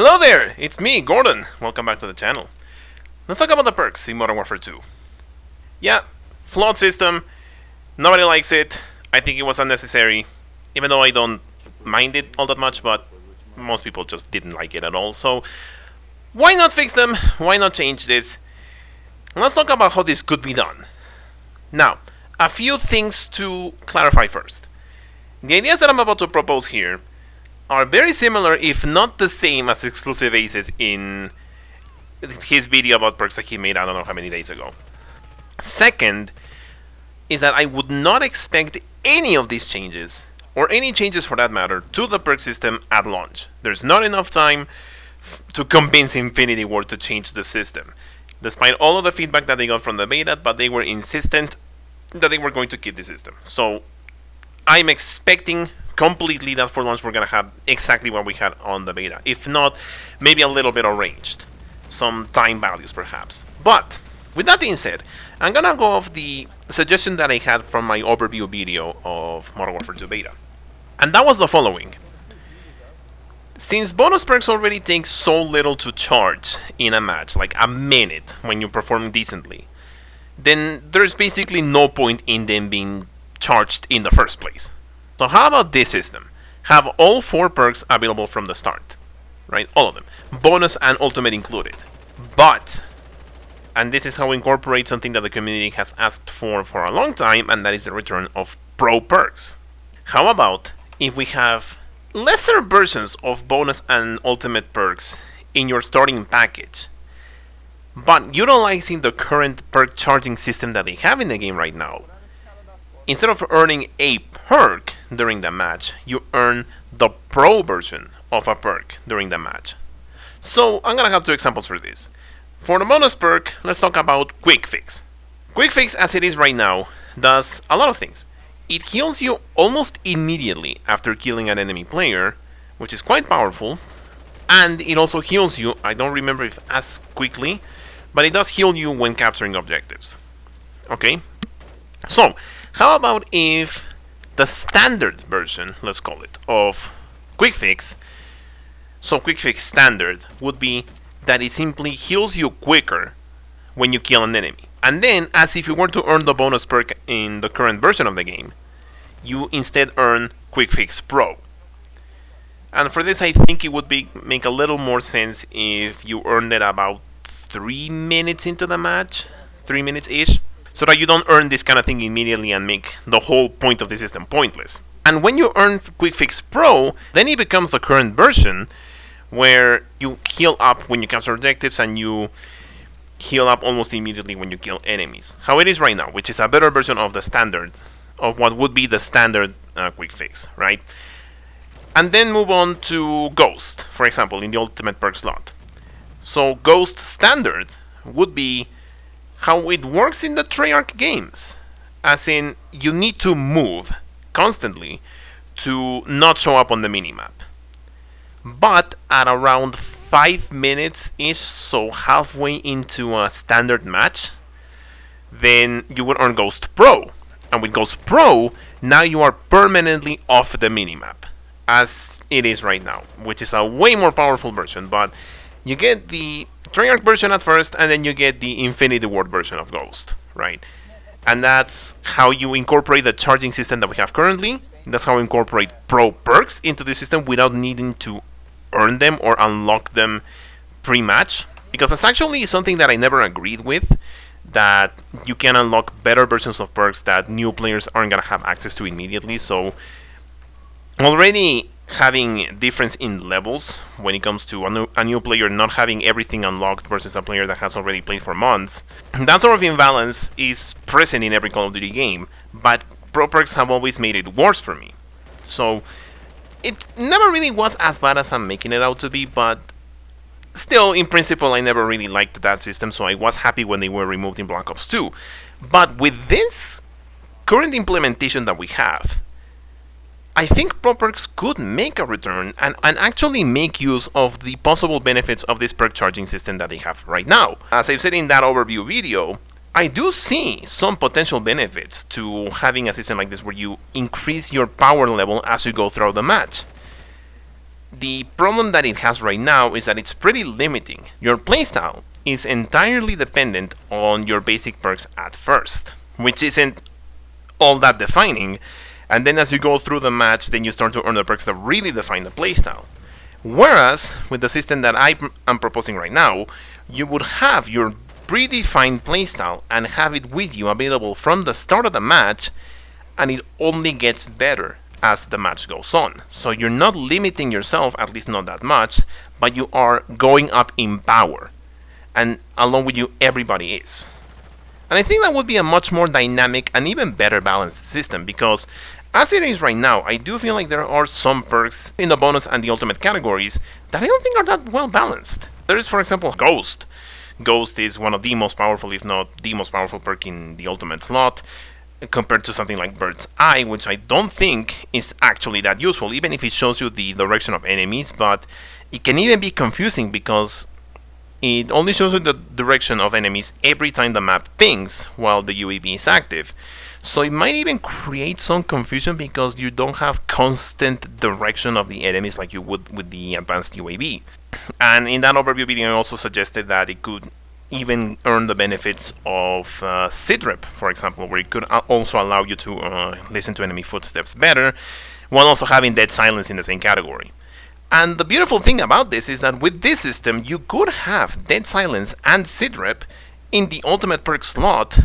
Hello there, it's me, Gordon. Welcome back to the channel. Let's talk about the perks in Modern Warfare 2. Yeah, flawed system. Nobody likes it. I think it was unnecessary, even though I don't mind it all that much, but most people just didn't like it at all. So why not fix them? Why not change this? Let's talk about how this could be done. Now, a few things to clarify first. The ideas that I'm about to propose here are very similar, if not the same, as XclusiveAce's in his video about perks that he made I don't know how many days ago. Second, is that I would not expect any of these changes, or any changes for that matter, to the perk system at launch. There's not enough time to convince Infinity Ward to change the system, despite all of the feedback that they got from the beta, but they were insistent that they were going to keep the system. So I'm expecting completely that for launch we're going to have exactly what we had on the beta. If not, maybe a little bit arranged. Some time values perhaps. But with that being said, I'm going to go off the suggestion that I had from my overview video of Modern Warfare 2 beta. And that was the following. Since bonus perks already take so little to charge in a match, like a minute when you perform decently, then there's basically no point in them being charged in the first place. So how about this system? Have all 4 perks available from the start, right? All of them, bonus and ultimate included. But, and this is how we incorporate something that the community has asked for a long time, and that is the return of pro perks. How about if we have lesser versions of bonus and ultimate perks in your starting package, but utilizing the current perk charging system that they have in the game right now? Instead of earning a perk during the match, you earn the pro version of a perk during the match. So I'm gonna have 2 examples for this. For the bonus perk, let's talk about Quick Fix. Quick Fix, as it is right now, does a lot of things. It heals you almost immediately after killing an enemy player, which is quite powerful. And it also heals you, I don't remember if as quickly, but it does heal you when capturing objectives. Okay? So, how about if the standard version, let's call it, of Quick Fix, so Quick Fix Standard, would be that it simply heals you quicker when you kill an enemy. And then, as if you were to earn the bonus perk in the current version of the game, you instead earn Quick Fix Pro. And for this, I think it would make a little more sense if you earned it about 3 minutes into the match, 3 minutes-ish, so that you don't earn this kind of thing immediately and make the whole point of the system pointless. And when you earn Quick Fix Pro, then it becomes the current version, where you heal up when you capture objectives and you heal up almost immediately when you kill enemies. How it is right now, which is a better version of the standard, of what would be the standard Quick Fix, right? And then move on to Ghost, for example, in the ultimate perk slot. So Ghost Standard would be how it works in the Treyarch games, as in you need to move constantly to not show up on the minimap. But at around 5 minutes-ish, so halfway into a standard match, then you would earn Ghost Pro. And with Ghost Pro, now you are permanently off the minimap, as it is right now, which is a way more powerful version, but you get the Treyarch version at first, and then you get the Infinity Ward version of Ghost, right? And that's how you incorporate the charging system that we have currently. That's how we incorporate pro perks into the system without needing to earn them or unlock them pre-match. Because that's actually something that I never agreed with, that you can unlock better versions of perks that new players aren't going to have access to immediately. So already having difference in levels when it comes to a new player not having everything unlocked versus a player that has already played for months, that sort of imbalance is present in every Call of Duty game, but pro perks have always made it worse for me. So it never really was as bad as I'm making it out to be, but still, in principle, I never really liked that system, so I was happy when they were removed in Black Ops 2. But with this current implementation that we have, I think pro perks could make a return and actually make use of the possible benefits of this perk charging system that they have right now. As I've said in that overview video, I do see some potential benefits to having a system like this where you increase your power level as you go throughout the match. the problem that it has right now is that it's pretty limiting. Your playstyle is entirely dependent on your basic perks at first, which isn't all that defining, and then as you go through the match, then you start to earn the perks that really define the playstyle. Whereas, with the system that I am proposing right now, you would have your predefined playstyle and have it with you available from the start of the match, and it only gets better as the match goes on. So you're not limiting yourself, at least not that much, but you are going up in power. And along with you, everybody is. And I think that would be a much more dynamic and even better balanced system, because as it is right now, I do feel like there are some perks in the bonus and the ultimate categories that I don't think are that well balanced. There is, for example, Ghost. Ghost is one of the most powerful, if not the most powerful perk in the ultimate slot, compared to something like Bird's Eye, which I don't think is actually that useful, even if it shows you the direction of enemies, but it can even be confusing because it only shows you the direction of enemies every time the map pings while the UAV is active. So it might even create some confusion because you don't have constant direction of the enemies like you would with the advanced UAV. And in that overview video I also suggested that it could even earn the benefits of SIDREP, for example, where it could also allow you to listen to enemy footsteps better, while also having dead silence in the same category. And the beautiful thing about this is that with this system, you could have dead silence and SIDREP in the ultimate perk slot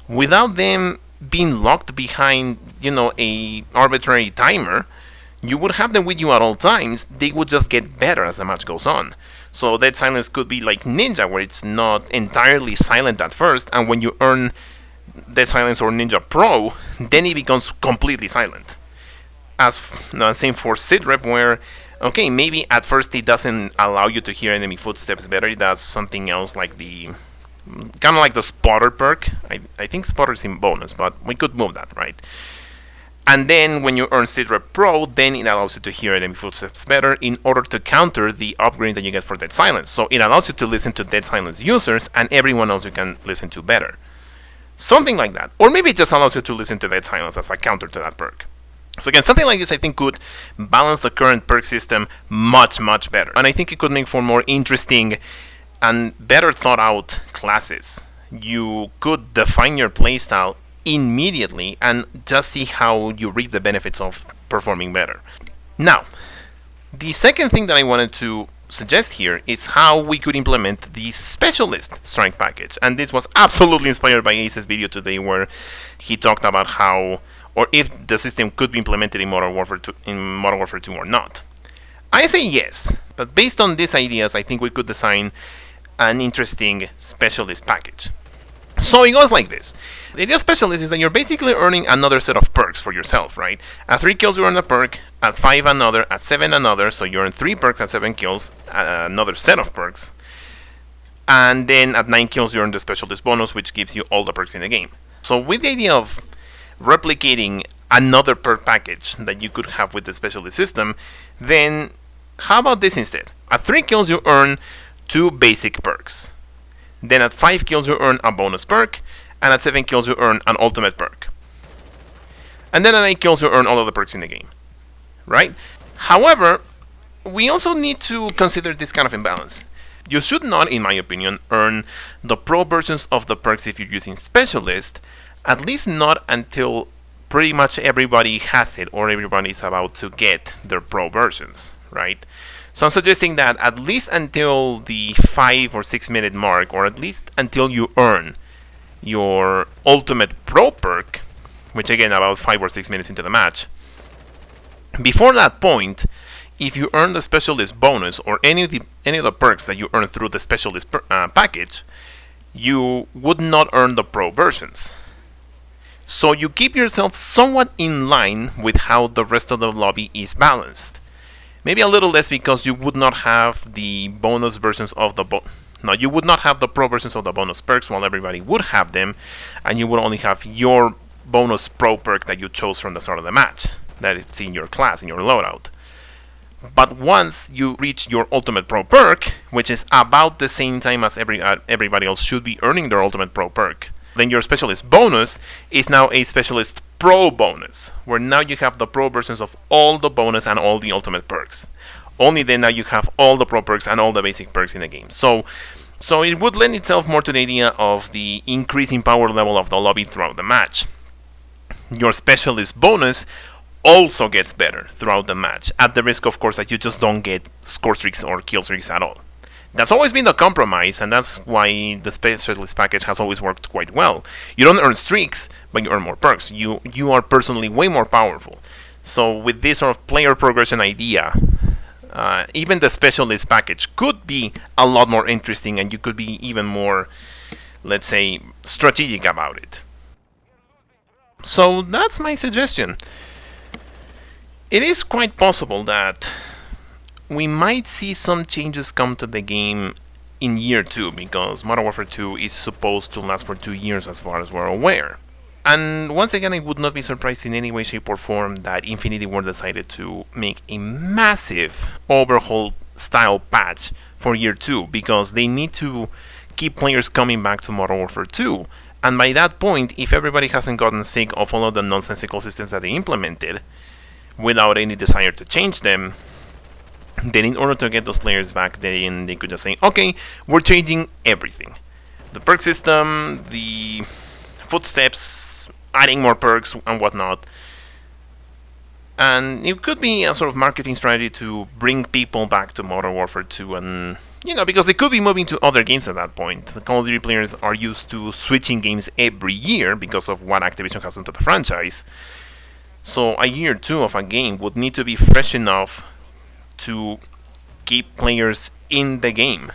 without them being locked behind, a arbitrary timer. You would have them with you at all times. They would just get better as the match goes on. So dead silence could be like Ninja, where it's not entirely silent at first, and when you earn dead silence or Ninja Pro, then it becomes completely silent. Same for SIDREP, where okay, maybe at first it doesn't allow you to hear enemy footsteps better. It does something else like kind of like the Spotter perk. I think Spotter is in bonus, but we could move that, right? And then when you earn SIDREP Pro, then it allows you to hear enemy footsteps better in order to counter the upgrade that you get for Dead Silence. So it allows you to listen to Dead Silence users and everyone else you can listen to better. Something like that. Or maybe it just allows you to listen to Dead Silence as a counter to that perk. So again, something like this I think could balance the current perk system much, much better. And I think it could make for more interesting and better thought out classes. You could define your playstyle immediately and just see how you reap the benefits of performing better. Now, the second thing that I wanted to suggest here is how we could implement the Specialist Strike package. And this was absolutely inspired by Ace's video today, where he talked about how, or if the system could be implemented in Modern Warfare 2 or not. I say yes, but based on these ideas, I think we could design an interesting Specialist package. So it goes like this. The idea of Specialist is that you're basically earning another set of perks for yourself, right? At 3 kills you earn a perk, at 5 another, at 7 another, so you earn 3 perks at 7 kills, another set of perks. And then at 9 kills you earn the Specialist bonus, which gives you all the perks in the game. So with the idea of replicating another perk package that you could have with the Specialist system, then how about this instead? At 3 kills you earn 2 basic perks. Then at 5 kills you earn a bonus perk, and at 7 kills you earn an ultimate perk. And then at 8 kills you earn all of the perks in the game. Right? However, we also need to consider this kind of imbalance. You should not, in my opinion, earn the pro versions of the perks if you're using Specialist, at least not until pretty much everybody has it or everybody's about to get their pro versions, right? So I'm suggesting that at least until the 5 or 6 minute mark, or at least until you earn your ultimate pro perk, which again about 5 or 6 minutes into the match, before that point, if you earn the Specialist bonus or any of the perks that you earn through the Specialist package, you would not earn the pro versions. So you keep yourself somewhat in line with how the rest of the lobby is balanced. Maybe a little less because you would not have the bonus versions of the you would not have the pro versions of the bonus perks while everybody would have them, and you would only have your bonus pro perk that you chose from the start of the match, that it's in your class, in your loadout. But once you reach your ultimate pro perk, which is about the same time as everybody else should be earning their ultimate pro perk, then your Specialist bonus is now a Specialist Pro bonus, where now you have the pro versions of all the bonus and all the ultimate perks. only then now you have all the pro perks and all the basic perks in the game. So it would lend itself more to the idea of the increasing power level of the lobby throughout the match. Your specialist bonus also gets better throughout the match, at the risk, of course, that you just don't get score streaks or kill streaks at all. That's always been the compromise, and that's why the specialist package has always worked quite well. You don't earn streaks, but you earn more perks. You are personally way more powerful. So with this sort of player progression idea, even the specialist package could be a lot more interesting, and you could be even more, let's say, strategic about it. So that's my suggestion. It is quite possible that we might see some changes come to the game in year 2, because Modern Warfare 2 is supposed to last for 2 years as far as we're aware. And once again, I would not be surprised in any way, shape or form that Infinity Ward decided to make a massive overhaul style patch for year 2, because they need to keep players coming back to Modern Warfare 2. And by that point, if everybody hasn't gotten sick of all of the nonsensical systems that they implemented, without any desire to change them, then in order to get those players back, then they could just say, okay, we're changing everything. The perk system, the footsteps, adding more perks and whatnot. And it could be a sort of marketing strategy to bring people back to Modern Warfare 2, and because they could be moving to other games at that point. The Call of Duty players are used to switching games every year because of what Activision has done to the franchise. So a year 2 of a game would need to be fresh enough to keep players in the game,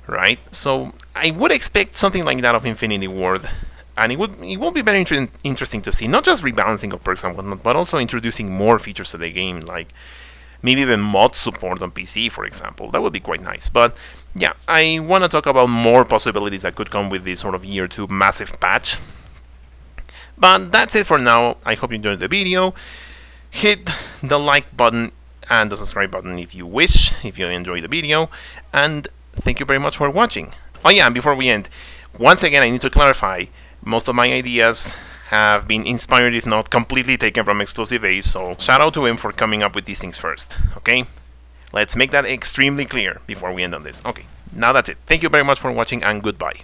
right? So I would expect something like that of Infinity Ward, and it will be very interesting to see, not just rebalancing of perks and whatnot, but also introducing more features to the game, like maybe even mod support on PC, for example. That would be quite nice. But yeah, I want to talk about more possibilities that could come with this sort of year 2 massive patch. But that's it for now. I hope you enjoyed the video. Hit the like button and the subscribe button if you wish, if you enjoyed the video. And thank you very much for watching. Oh yeah, and before we end, once again I need to clarify, most of my ideas have been inspired, if not completely taken from XclusiveAce, so shout out to him for coming up with these things first, okay? Let's make that extremely clear before we end on this. Okay, now that's it. Thank you very much for watching, and goodbye.